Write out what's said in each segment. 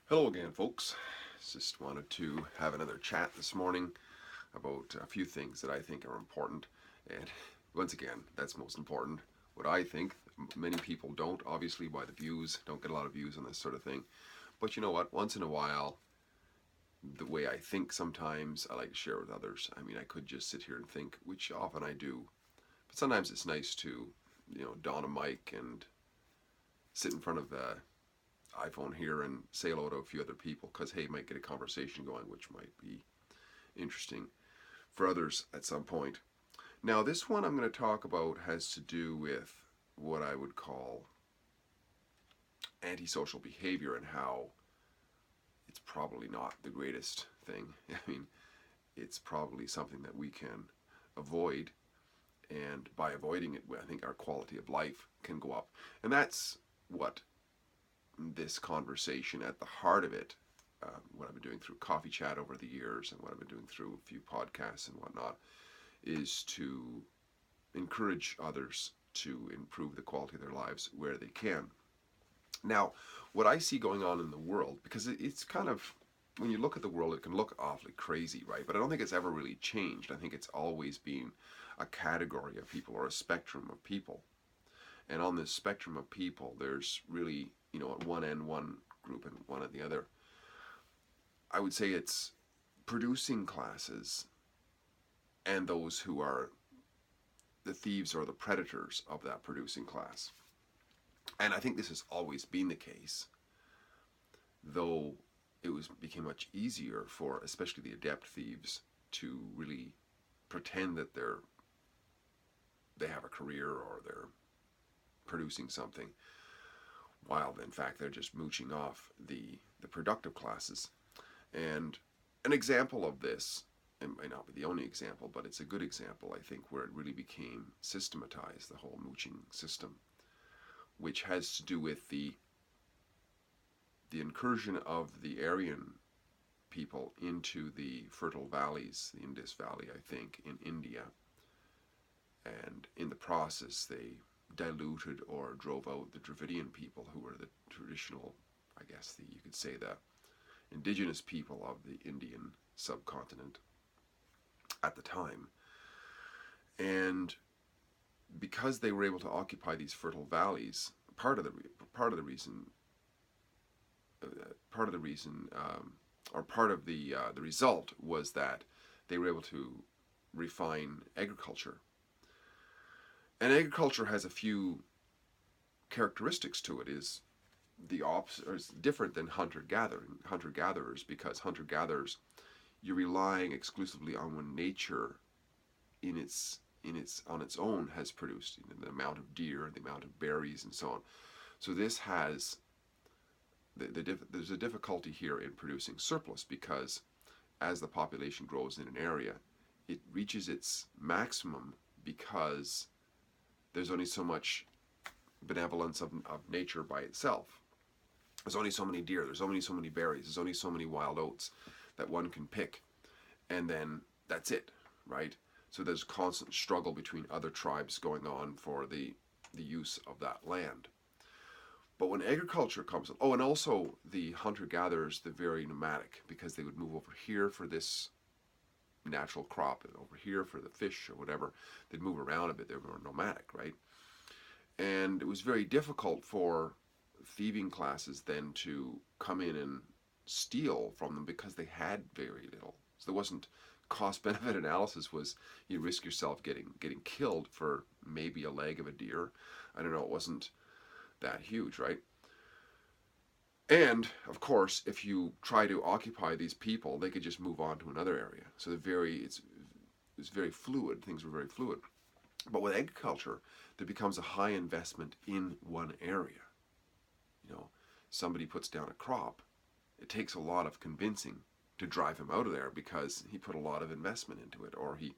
Hello again, folks. Just wanted to have another chat this morning about a few things that I think are important. And once again, that's most important. What I think, many people don't, obviously, by the views, don't get a lot of views on this sort of thing. But you know what? Once in a while, the way I think sometimes, I like to share with others. I mean, I could just sit here and think, which often I do. But sometimes it's nice to, don a mic and sit in front of the iPhone here and say hello to a few other people because, hey, might get a conversation going, which might be interesting for others at some point. Now, this one I'm going to talk about has to do with what I would call antisocial behavior and how it's probably not the greatest thing. I mean, it's probably something that we can avoid, and by avoiding it, I think our quality of life can go up. And that's what this conversation at the heart of it, what I've been doing through Coffee Chat over the years and what I've been doing through a few podcasts and whatnot, is to encourage others to improve the quality of their lives where they can. Now, what I see going on in the world, because it's kind of, when you look at the world, it can look awfully crazy, right? But I don't think it's ever really changed. I think it's always been a category of people or a spectrum of people. And on this spectrum of people, there's really, at one end, one group and one at the other. I would say it's producing classes and those who are the thieves or the predators of that producing class. And I think this has always been the case, though became much easier for especially the adept thieves to really pretend that they have a career or they're producing something, while in fact they're just mooching off the productive classes. And an example of this, it might not be the only example, but it's a good example, I think, where it really became systematized, the whole mooching system, which has to do with the incursion of the Aryan people into the fertile valleys, the Indus Valley, I think, in India. And in the process, they diluted or drove out the Dravidian people, who were the traditional, I guess you could say, the indigenous people of the Indian subcontinent at the time. And because they were able to occupy these fertile valleys, part of the reason, or part of the result was that they were able to refine agriculture. And agriculture has a few characteristics to it. Is the opposite, or it's different than hunter-gatherers, because hunter-gatherers, you're relying exclusively on when nature on its own has produced, the amount of deer, the amount of berries, and so on. So this has there's a difficulty here in producing surplus, because as the population grows in an area, it reaches its maximum because there's only so much benevolence of nature by itself. There's only so many deer, there's only so many berries, there's only so many wild oats that one can pick, and then that's it, right? So there's a constant struggle between other tribes going on for the use of that land. But when agriculture comes, oh, and also the hunter-gatherers, they're very nomadic, because they would move over here for this natural crop and over here for the fish or whatever. They'd move around a bit. They were more nomadic, right? And it was very difficult for thieving classes then to come in and steal from them, because they had very little. So there wasn't cost-benefit analysis. Was you risk yourself getting killed for maybe a leg of a deer. I don't know. It wasn't that huge, right? And of course, if you try to occupy these people, they could just move on to another area. So it's very fluid. Things were very fluid. But with agriculture, there becomes a high investment in one area. Somebody puts down a crop, it takes a lot of convincing to drive him out of there, because he put a lot of investment into it, or he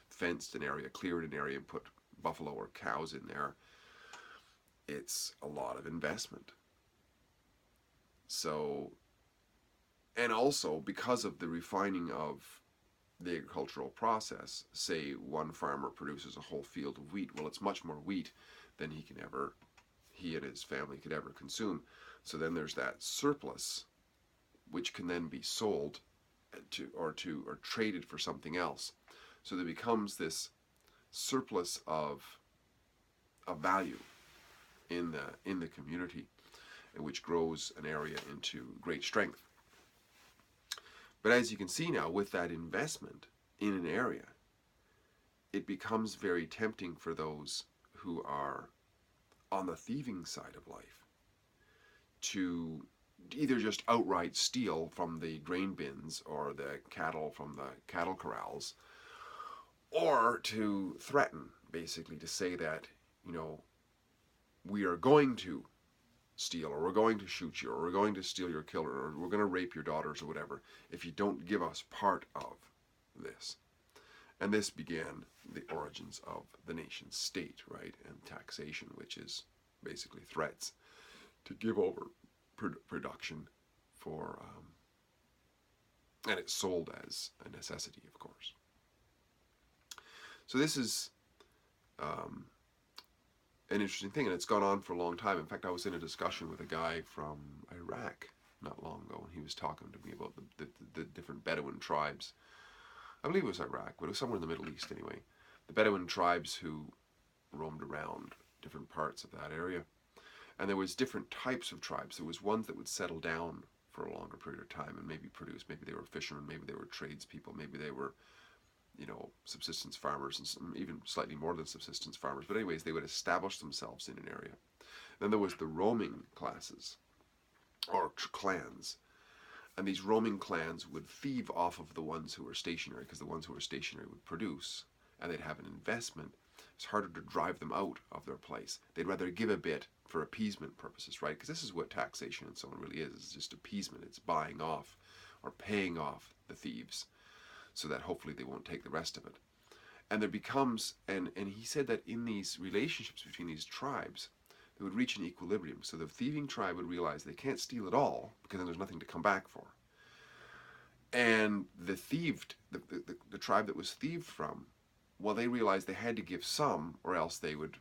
fenced an area, cleared an area, and put buffalo or cows in there. It's a lot of investment. So, and also because of the refining of the agricultural process, say one farmer produces a whole field of wheat. Well, it's much more wheat than he and his family could ever consume. So then there's that surplus which can then be sold or traded for something else. So there becomes this surplus of value in the community, which grows an area into great strength. But as you can see now, with that investment in an area, it becomes very tempting for those who are on the thieving side of life to either just outright steal from the grain bins or the cattle from the cattle corrals, or to threaten, basically, to say that, we are going to steal, or we're going to shoot you, or we're going to steal your killer, or we're going to rape your daughters, or whatever, if you don't give us part of this. And this began the origins of the nation state, right? And taxation, which is basically threats to give over production for, and it's sold as a necessity, of course. So this is an interesting thing, and it's gone on for a long time. In fact, I was in a discussion with a guy from Iraq not long ago, and he was talking to me about the different Bedouin tribes. I believe it was Iraq, but it was somewhere in the Middle East anyway. The Bedouin tribes who roamed around different parts of that area. And there was different types of tribes. There was ones that would settle down for a longer period of time and maybe produce. Maybe they were fishermen, maybe they were tradespeople, maybe they were, subsistence farmers, and some, even slightly more than subsistence farmers. But anyways, they would establish themselves in an area. Then there was the roaming classes, or clans. And these roaming clans would thieve off of the ones who were stationary, because the ones who were stationary would produce, and they'd have an investment. It's harder to drive them out of their place. They'd rather give a bit for appeasement purposes, right? Because this is what taxation and so on really is. It's just appeasement. It's buying off or paying off the thieves so that hopefully they won't take the rest of it. And there becomes, and he said that in these relationships between these tribes, they would reach an equilibrium. So the thieving tribe would realize they can't steal it all, because then there's nothing to come back for. And the tribe that was thieved from, well, they realized they had to give some, or else they would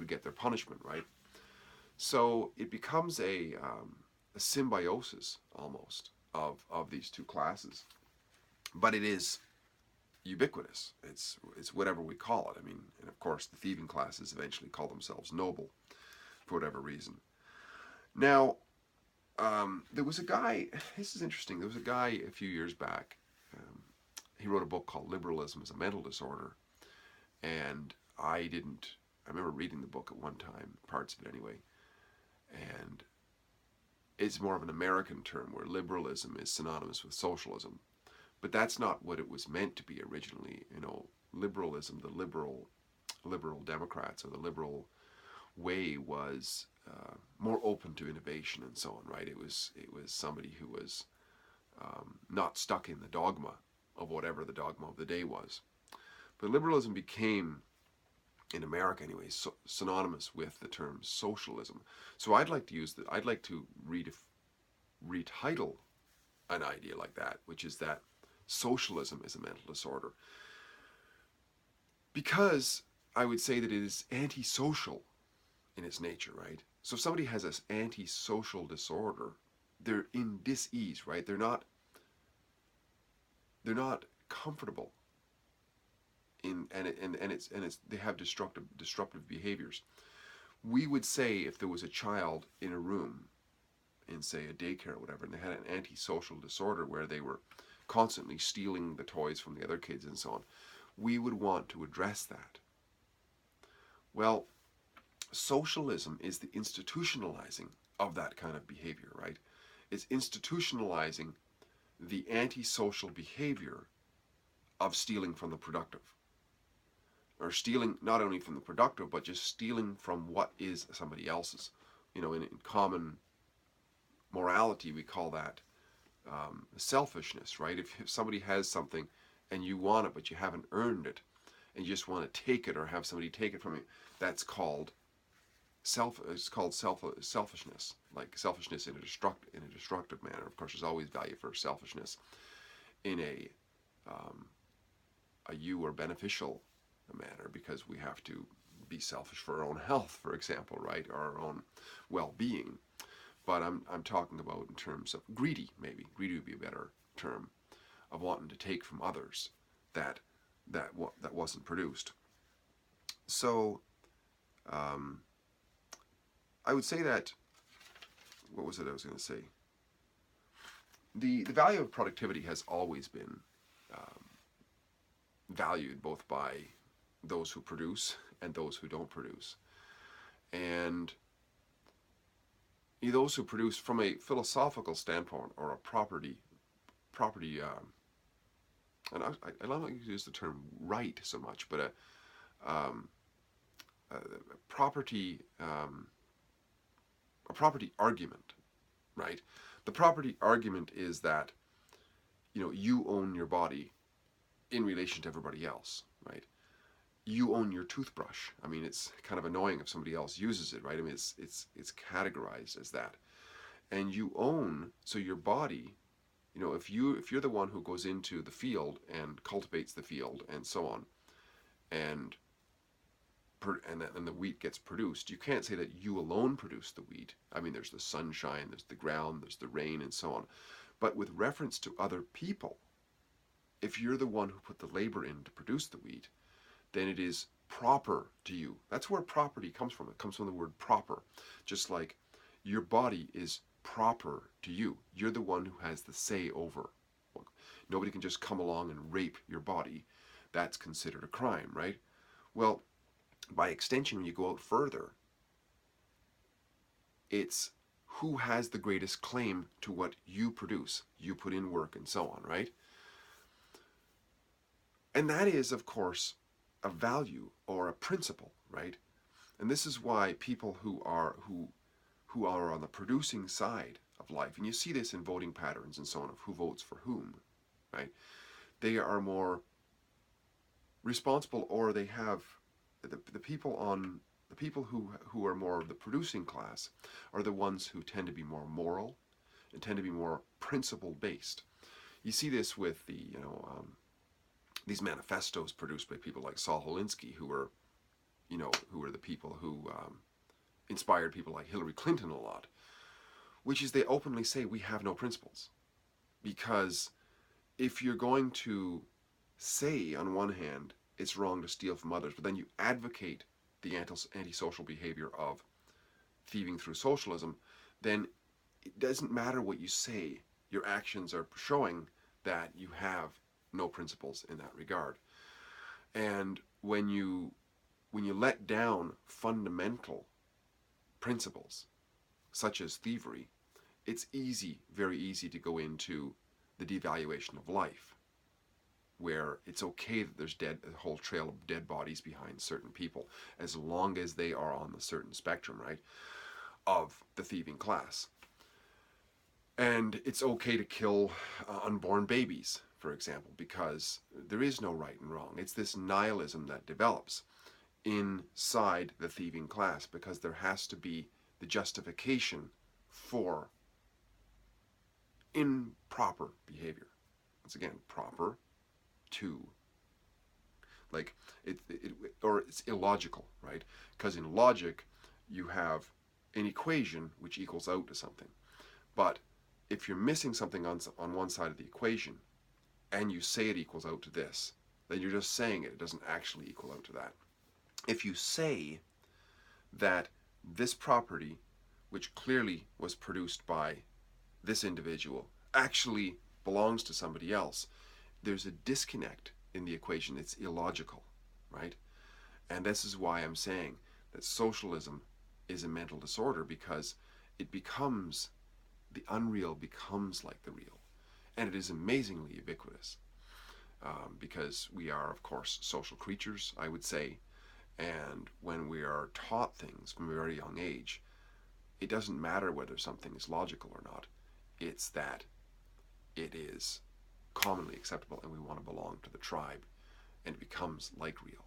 get their punishment, right? So it becomes a symbiosis almost of these two classes, but it is ubiquitous. It's whatever we call it. I mean, and of course the thieving classes eventually call themselves noble for whatever reason. Now, there was a guy. This is interesting. There was a guy a few years back. He wrote a book called Liberalism as a Mental Disorder, and I remember reading the book at one time, parts of it anyway, and it's more of an American term where liberalism is synonymous with socialism. But that's not what it was meant to be originally. Liberalism, the liberal Democrats, or the liberal way, was more open to innovation and so on, right? It was somebody who was not stuck in the dogma of whatever the dogma of the day was. But liberalism became, in America anyway, synonymous with the term socialism. So I'd like to retitle an idea like that, which is that socialism is a mental disorder. Because I would say that it is antisocial in its nature, right? So if somebody has an antisocial disorder, they're in dis-ease, right? They're not comfortable they have disruptive behaviors. We would say, if there was a child in a room in, say, a daycare or whatever, and they had an antisocial disorder where they were constantly stealing the toys from the other kids and so on, we would want to address that. Well, socialism is the institutionalizing of that kind of behavior, right? It's institutionalizing the antisocial behavior of stealing from the productive. Or stealing not only from the productive, but just stealing from what is somebody else's. In common morality, we call that selfishness, right? If somebody has something and you want it, but you haven't earned it, and you just want to take it or have somebody take it from you, that's called selfishness. Like selfishness in a destructive manner. Of course, there's always value for selfishness in a you or beneficial manner, because we have to be selfish for our own health, for example, right? Our own well-being. but I'm talking about in terms of greedy, maybe. Greedy would be a better term, of wanting to take from others that that wasn't produced. So I would say that, what was it I was going to say? The value of productivity has always been valued both by those who produce and those who don't produce. And those who produce from a philosophical standpoint, or a property, and I don't like to use the term right so much, but a property, a property argument, right? The property argument is that, you own your body in relation to everybody else, right? You own your toothbrush. I mean, it's kind of annoying if somebody else uses it, right? I mean, it's categorized as that, and you own, so your body, if you're the one who goes into the field and cultivates the field and so on, and the wheat gets produced, you can't say that you alone produce the wheat. I mean, there's the sunshine, there's the ground, there's the rain, and so on. But with reference to other people, if you're the one who put the labor in to produce the wheat, then it is proper to you. That's where property comes from. It comes from the word proper. Just like your body is proper to you. You're the one who has the say over. Nobody can just come along and rape your body. That's considered a crime, right? Well, by extension, when you go out further, it's who has the greatest claim to what you produce. You put in work and so on, right? And that is, of course, a value or a principle, right? And this is why people who are on the producing side of life, and you see this in voting patterns and so on, of who votes for whom, right? They are more responsible, or they have the people who are more of the producing class are the ones who tend to be more moral and tend to be more principle based. You see this with these manifestos produced by people like Saul Alinsky, who were the people who inspired people like Hillary Clinton a lot, which is they openly say we have no principles. Because if you're going to say on one hand it's wrong to steal from others, but then you advocate the antisocial behavior of thieving through socialism, then it doesn't matter what you say. Your actions are showing that you have no principles in that regard. And when you let down fundamental principles, such as thievery, it's easy, very easy to go into the devaluation of life, where it's okay that there's a whole trail of dead bodies behind certain people, as long as they are on the certain spectrum, right, of the thieving class. And it's okay to kill unborn babies, for example, because there is no right and wrong. It's this nihilism that develops inside the thieving class, because there has to be the justification for improper behavior. Once again, proper to, like, or it's illogical, right? Because in logic, you have an equation which equals out to something. But if you're missing something on one side of the equation, and you say it equals out to this, then you're just saying it. It doesn't actually equal out to that. If you say that this property, which clearly was produced by this individual, actually belongs to somebody else, there's a disconnect in the equation. It's illogical, right? And this is why I'm saying that socialism is a mental disorder, because it becomes, the unreal becomes like the real. And it is amazingly ubiquitous, because we are, of course, social creatures, I would say. And when we are taught things from a very young age, it doesn't matter whether something is logical or not. It's that it is commonly acceptable and we want to belong to the tribe, and it becomes like real.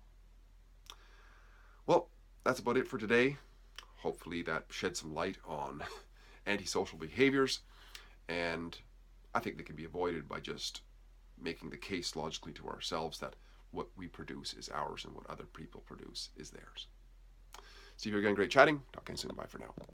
Well, that's about it for today. Hopefully that shed some light on antisocial behaviors, and I think they can be avoided by just making the case logically to ourselves that what we produce is ours and what other people produce is theirs. Steve here again, great chatting. Talk again soon. Bye for now.